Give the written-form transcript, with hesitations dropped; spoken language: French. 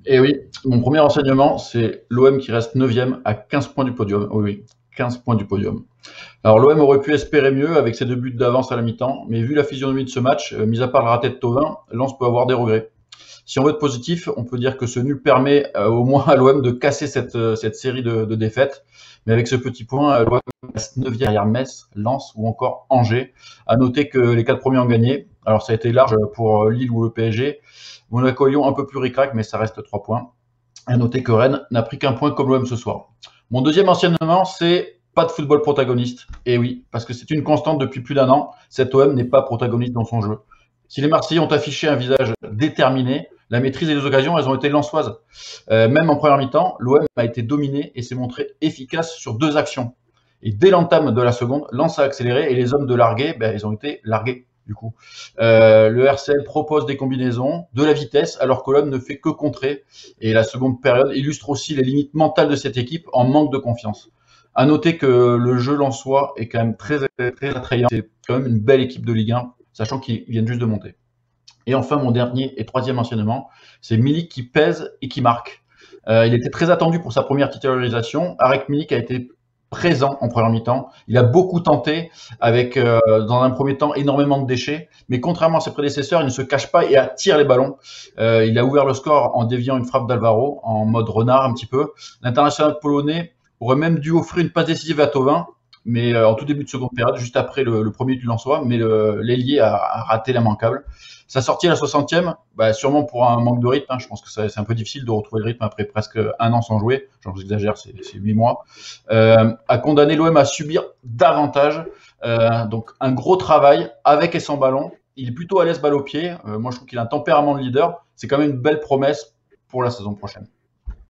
Et oui, mon premier enseignement, c'est l'OM qui reste 9e à 15 points du podium. Oui, oui, 15 points du podium. Alors l'OM aurait pu espérer mieux avec ses 2 buts d'avance à la mi-temps, mais vu la physionomie de ce match, mis à part le raté de Thauvin, Lens peut avoir des regrets. Si on veut être positif, on peut dire que ce nul permet au moins à l'OM de casser cette série de défaites. Mais avec ce petit point, l'OM reste 9e derrière Metz, Lens ou encore Angers. À noter que les 4 premiers ont gagné. Alors ça a été large pour Lille ou le PSG. Monaco-Lyon un peu plus ric-rac, mais ça reste 3 points. À noter que Rennes n'a pris qu'un point comme l'OM ce soir. Mon deuxième enseignement, c'est pas de football protagoniste. Et oui, parce que c'est une constante depuis plus d'un an. Cet OM n'est pas protagoniste dans son jeu. Si les Marseillais ont affiché un visage déterminé, la maîtrise des occasions, elles ont été lensoises. Même en première mi-temps, l'OM a été dominé et s'est montré efficace sur 2 actions. Et dès l'entame de la seconde, Lens a accéléré et les hommes de larguer, ils ont été largués du coup. Le RCL propose des combinaisons, de la vitesse, alors que l'OM ne fait que contrer. Et la seconde période illustre aussi les limites mentales de cette équipe en manque de confiance. À noter que le jeu lensois est quand même très attrayant. C'est quand même une belle équipe de Ligue 1, sachant qu'ils viennent juste de monter. Et enfin, mon dernier et troisième enseignement, c'est Milik qui pèse et qui marque. Il était très attendu pour sa première titularisation. Arek Milik a été présent en première mi-temps. Il a beaucoup tenté avec, dans un premier temps, énormément de déchets. Mais contrairement à ses prédécesseurs, il ne se cache pas et attire les ballons. Il a ouvert le score en déviant une frappe d'Alvaro, en mode renard un petit peu. L'international polonais aurait même dû offrir une passe décisive à Thauvin, mais en tout début de seconde période, juste après le premier du Lensois, mais l'ailier a raté l'immanquable. Sa sortie à la 60e, sûrement pour un manque de rythme. Je pense que c'est un peu difficile de retrouver le rythme après presque un an sans jouer. J'exagère, c'est 8 mois. A condamné l'OM à subir davantage. Donc un gros travail avec et sans ballon. Il est plutôt à l'aise balle au pied. Moi, je trouve qu'il a un tempérament de leader. C'est quand même une belle promesse pour la saison prochaine.